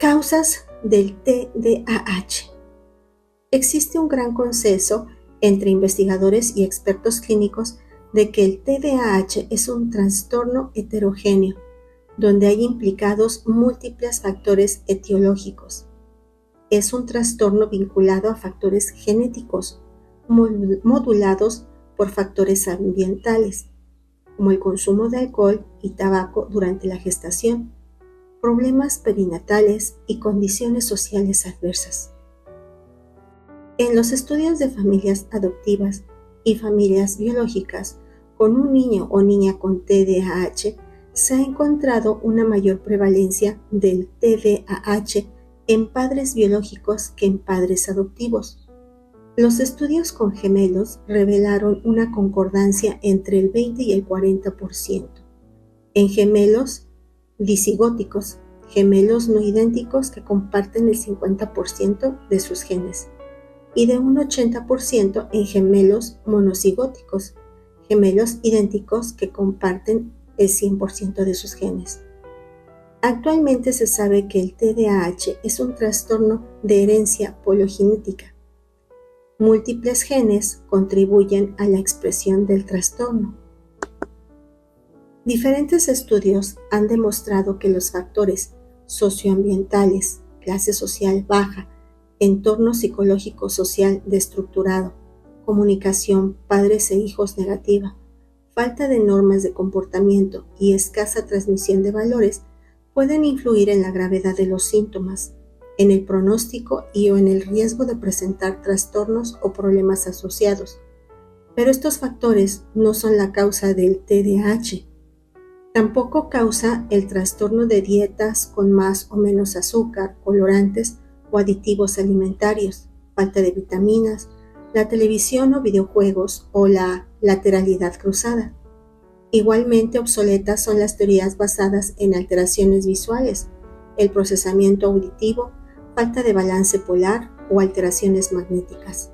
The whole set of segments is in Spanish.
Causas del TDAH. Existe un gran consenso entre investigadores y expertos clínicos de que el TDAH es un trastorno heterogéneo, donde hay implicados múltiples factores etiológicos. Es un trastorno vinculado a factores genéticos, modulados por factores ambientales, como el consumo de alcohol y tabaco durante la gestación, problemas perinatales y condiciones sociales adversas. En los estudios de familias adoptivas y familias biológicas con un niño o niña con TDAH, se ha encontrado una mayor prevalencia del TDAH en padres biológicos que en padres adoptivos. Los estudios con gemelos revelaron una concordancia entre el 20 y el 40%. En gemelos disigóticos, gemelos no idénticos que comparten el 50% de sus genes, y de un 80% en gemelos monocigóticos, gemelos idénticos que comparten el 100% de sus genes. Actualmente se sabe que el TDAH es un trastorno de herencia pologenética. Múltiples genes contribuyen a la expresión del trastorno. Diferentes estudios han demostrado que los factores socioambientales, clase social baja, entorno psicológico-social desestructurado, comunicación padres e hijos negativa, falta de normas de comportamiento y escasa transmisión de valores pueden influir en la gravedad de los síntomas, en el pronóstico y o en el riesgo de presentar trastornos o problemas asociados. Pero estos factores no son la causa del TDAH. Tampoco causa el trastorno de dietas con más o menos azúcar, colorantes o aditivos alimentarios, falta de vitaminas, la televisión o videojuegos o la lateralidad cruzada. Igualmente obsoletas son las teorías basadas en alteraciones visuales, el procesamiento auditivo, falta de balance polar o alteraciones magnéticas.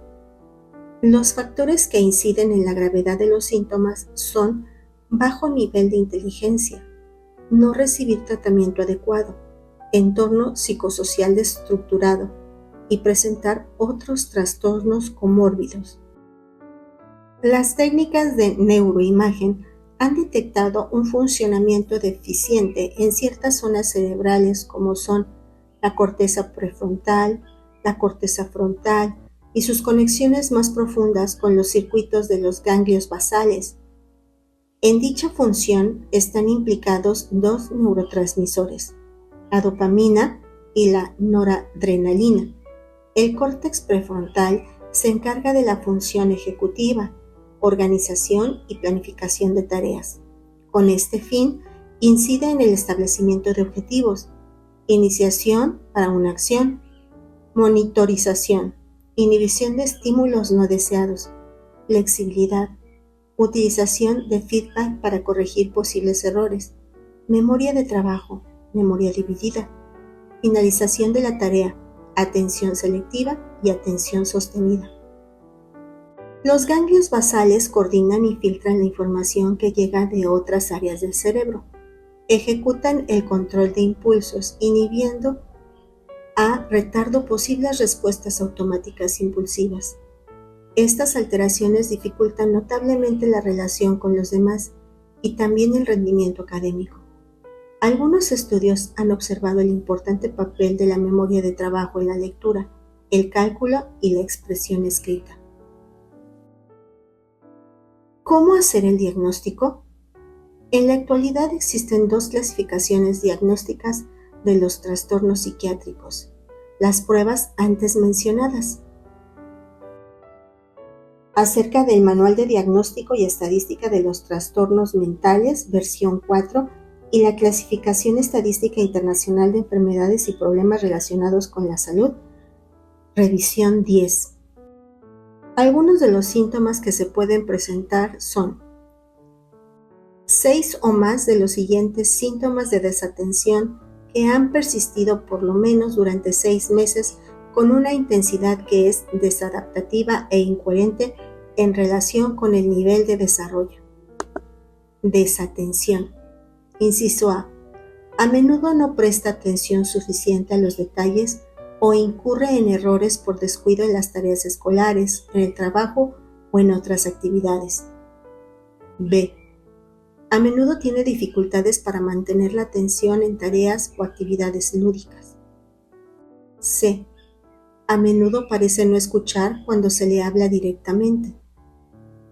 Los factores que inciden en la gravedad de los síntomas son bajo nivel de inteligencia, no recibir tratamiento adecuado, entorno psicosocial desestructurado y presentar otros trastornos comórbidos. Las técnicas de neuroimagen han detectado un funcionamiento deficiente en ciertas zonas cerebrales como son la corteza prefrontal, la corteza frontal y sus conexiones más profundas con los circuitos de los ganglios basales. En dicha función están implicados dos neurotransmisores, la dopamina y la noradrenalina. El córtex prefrontal se encarga de la función ejecutiva, organización y planificación de tareas. Con este fin, incide en el establecimiento de objetivos, iniciación para una acción, monitorización, inhibición de estímulos no deseados, flexibilidad, utilización de feedback para corregir posibles errores, memoria de trabajo, memoria dividida, finalización de la tarea, atención selectiva y atención sostenida. Los ganglios basales coordinan y filtran la información que llega de otras áreas del cerebro. Ejecutan el control de impulsos, inhibiendo a retardo posibles respuestas automáticas impulsivas. Estas alteraciones dificultan notablemente la relación con los demás y también el rendimiento académico. Algunos estudios han observado el importante papel de la memoria de trabajo en la lectura, el cálculo y la expresión escrita. ¿Cómo hacer el diagnóstico? En la actualidad existen dos clasificaciones diagnósticas de los trastornos psiquiátricos, las pruebas antes mencionadas. Acerca del Manual de Diagnóstico y Estadística de los Trastornos Mentales, versión 4, y la Clasificación Estadística Internacional de Enfermedades y Problemas Relacionados con la Salud, revisión 10. Algunos de los síntomas que se pueden presentar son 6 o más de los siguientes síntomas de desatención que han persistido por lo menos durante 6 meses con una intensidad que es desadaptativa e incoherente en relación con el nivel de desarrollo. Desatención. Inciso A. A menudo no presta atención suficiente a los detalles o incurre en errores por descuido en las tareas escolares, en el trabajo o en otras actividades. B. A menudo tiene dificultades para mantener la atención en tareas o actividades lúdicas. C. A menudo parece no escuchar cuando se le habla directamente.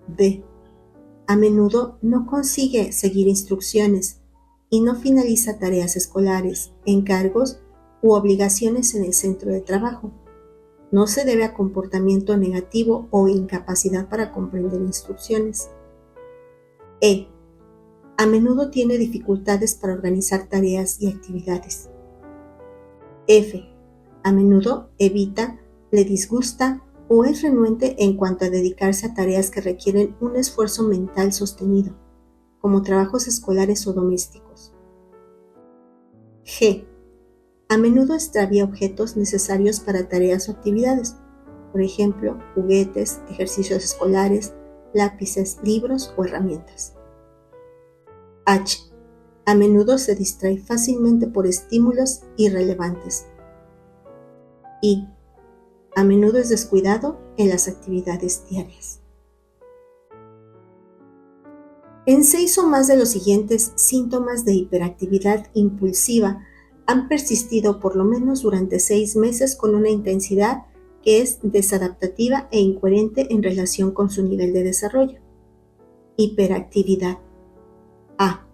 D. A menudo no consigue seguir instrucciones y no finaliza tareas escolares, encargos u obligaciones en el centro de trabajo. No se debe a comportamiento negativo o incapacidad para comprender instrucciones. E. A menudo tiene dificultades para organizar tareas y actividades. F. A menudo evita, le disgusta o es renuente en cuanto a dedicarse a tareas que requieren un esfuerzo mental sostenido, como trabajos escolares o domésticos. G. A menudo extravía objetos necesarios para tareas o actividades, por ejemplo, juguetes, ejercicios escolares, lápices, libros o herramientas. H. A menudo se distrae fácilmente por estímulos irrelevantes. I. A menudo es descuidado en las actividades diarias. En 6 o más de los siguientes síntomas de hiperactividad impulsiva han persistido por lo menos durante 6 meses con una intensidad que es desadaptativa e incoherente en relación con su nivel de desarrollo. Hiperactividad. A.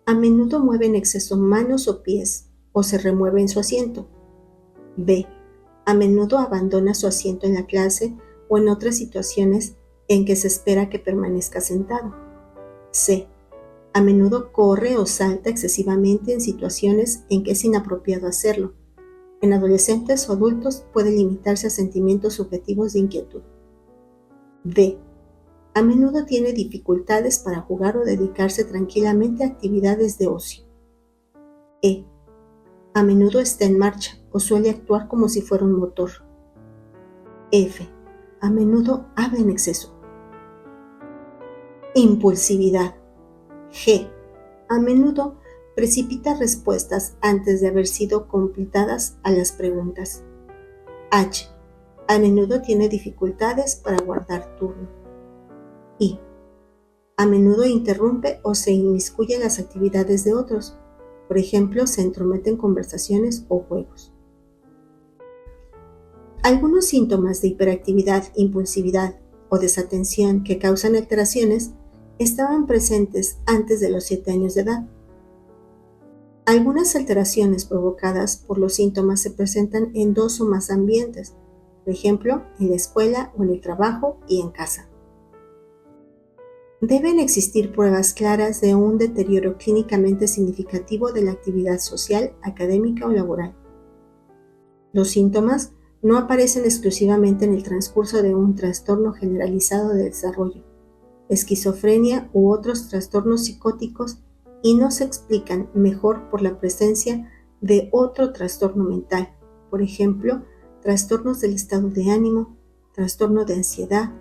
A menudo mueve en exceso manos o pies o se remueve en su asiento. B. A menudo abandona su asiento en la clase o en otras situaciones en que se espera que permanezca sentado. C. A menudo corre o salta excesivamente en situaciones en que es inapropiado hacerlo. En adolescentes o adultos puede limitarse a sentimientos subjetivos de inquietud. D. A menudo tiene dificultades para jugar o dedicarse tranquilamente a actividades de ocio. E. A menudo está en marcha o suele actuar como si fuera un motor. F. A menudo habla en exceso. Impulsividad. G. A menudo precipita respuestas antes de haber sido completadas a las preguntas. H. A menudo tiene dificultades para guardar turno. I. A menudo interrumpe o se inmiscuye en las actividades de otros. Por ejemplo, se entromete en conversaciones o juegos. Algunos síntomas de hiperactividad, impulsividad o desatención que causan alteraciones estaban presentes antes de los 7 años de edad. Algunas alteraciones provocadas por los síntomas se presentan en 2 o más ambientes, por ejemplo, en la escuela o en el trabajo y en casa. Deben existir pruebas claras de un deterioro clínicamente significativo de la actividad social, académica o laboral. Los síntomas no aparecen exclusivamente en el transcurso de un trastorno generalizado de desarrollo, esquizofrenia u otros trastornos psicóticos y no se explican mejor por la presencia de otro trastorno mental, por ejemplo, trastornos del estado de ánimo, trastorno de ansiedad,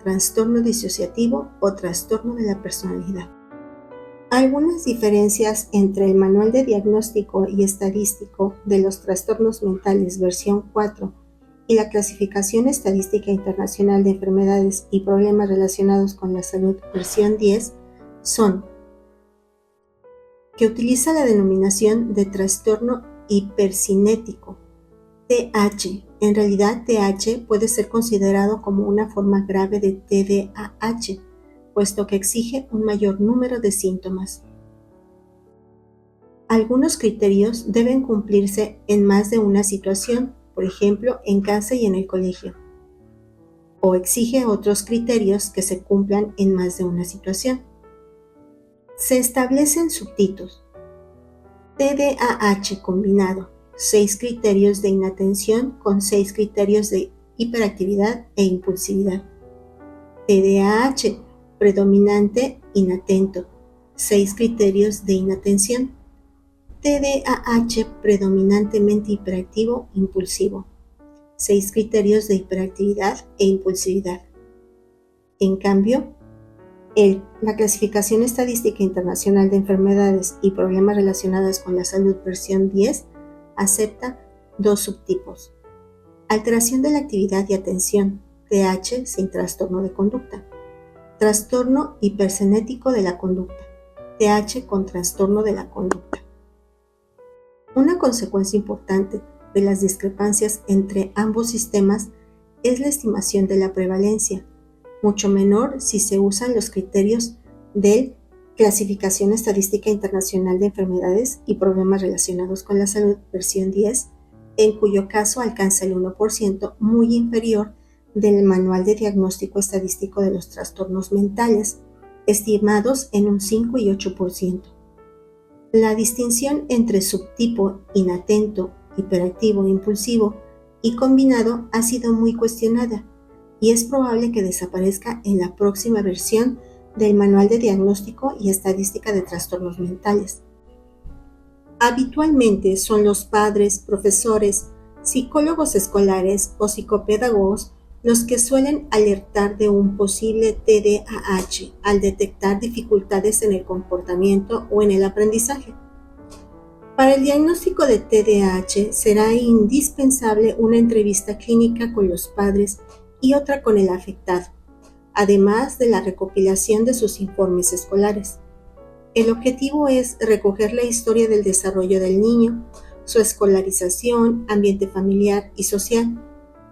trastorno disociativo o trastorno de la personalidad. Algunas diferencias entre el Manual de Diagnóstico y Estadístico de los Trastornos Mentales versión 4 y la Clasificación Estadística Internacional de Enfermedades y Problemas Relacionados con la Salud versión 10 son que utiliza la denominación de trastorno hipercinético, TH. En realidad, TH puede ser considerado como una forma grave de TDAH, puesto que exige un mayor número de síntomas. Algunos criterios deben cumplirse en más de una situación, por ejemplo, en casa y en el colegio, o exige otros criterios que se cumplan en más de una situación. Se establecen subtipos. TDAH combinado, 6 criterios de inatención con 6 criterios de hiperactividad e impulsividad. TDAH predominante inatento, 6 criterios de inatención. TDAH predominantemente hiperactivo impulsivo, 6 criterios de hiperactividad e impulsividad. En cambio, La Clasificación Estadística Internacional de Enfermedades y Problemas Relacionados con la Salud, versión 10, acepta 2 subtipos: alteración de la actividad y atención, TH sin trastorno de conducta; trastorno hipercinético de la conducta, TH con trastorno de la conducta. Una consecuencia importante de las discrepancias entre ambos sistemas es la estimación de la prevalencia, mucho menor si se usan los criterios de Clasificación Estadística Internacional de Enfermedades y Problemas Relacionados con la Salud, versión 10, en cuyo caso alcanza el 1%, muy inferior del Manual de Diagnóstico Estadístico de los Trastornos Mentales, estimados en un 5 y 8%. La distinción entre subtipo inatento, hiperactivo, impulsivo y combinado ha sido muy cuestionada y es probable que desaparezca en la próxima versión del Manual de Diagnóstico y Estadística de Trastornos Mentales. Habitualmente son los padres, profesores, psicólogos escolares o psicopedagogos los que suelen alertar de un posible TDAH al detectar dificultades en el comportamiento o en el aprendizaje. Para el diagnóstico de TDAH será indispensable una entrevista clínica con los padres y otra con el afectado, además de la recopilación de sus informes escolares. El objetivo es recoger la historia del desarrollo del niño, su escolarización, ambiente familiar y social,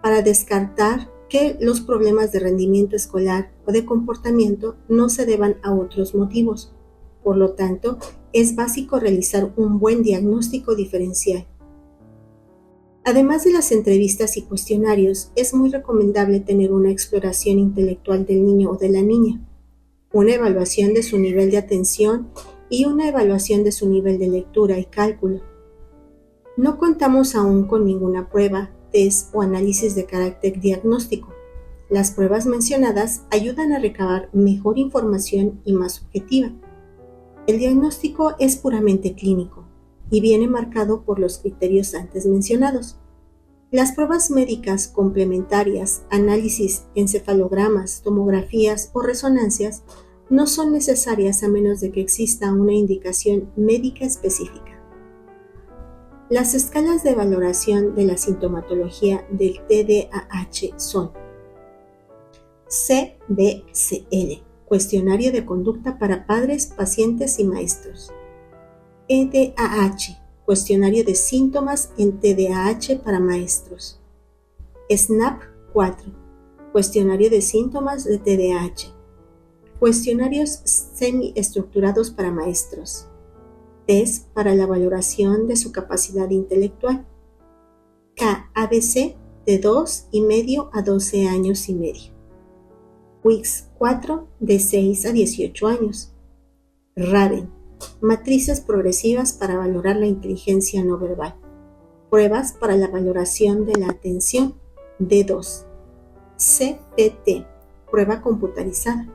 para descartar que los problemas de rendimiento escolar o de comportamiento no se deban a otros motivos. Por lo tanto, es básico realizar un buen diagnóstico diferencial. Además de las entrevistas y cuestionarios, es muy recomendable tener una exploración intelectual del niño o de la niña, una evaluación de su nivel de atención y una evaluación de su nivel de lectura y cálculo. No contamos aún con ninguna prueba, test o análisis de carácter diagnóstico. Las pruebas mencionadas ayudan a recabar mejor información y más objetiva. El diagnóstico es puramente clínico y viene marcado por los criterios antes mencionados. Las pruebas médicas complementarias, análisis, encefalogramas, tomografías o resonancias no son necesarias a menos de que exista una indicación médica específica. Las escalas de valoración de la sintomatología del TDAH son: CBCL, Cuestionario de Conducta para Padres, Pacientes y Maestros; EDAH, Cuestionario de Síntomas en TDAH para Maestros; SNAP-4, Cuestionario de Síntomas de TDAH; Cuestionarios Semiestructurados para Maestros; test para la valoración de su capacidad intelectual; KABC de 2,5 a 12 años y medio; WIX-4 de 6 a 18 años; RAVEN, Matrices Progresivas para valorar la inteligencia no verbal; Pruebas para la valoración de la atención, D2; CPT, Prueba computarizada;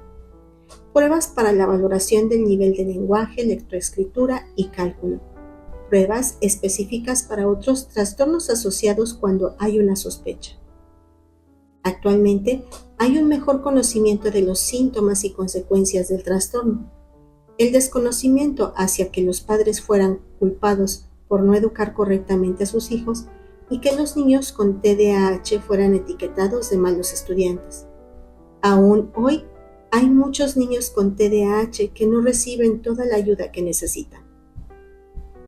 Pruebas para la valoración del nivel de lenguaje, lectoescritura y cálculo; Pruebas específicas para otros trastornos asociados cuando hay una sospecha. Actualmente hay un mejor conocimiento de los síntomas y consecuencias del trastorno. El desconocimiento hacia que los padres fueran culpados por no educar correctamente a sus hijos y que los niños con TDAH fueran etiquetados de malos estudiantes. Aún hoy hay muchos niños con TDAH que no reciben toda la ayuda que necesitan.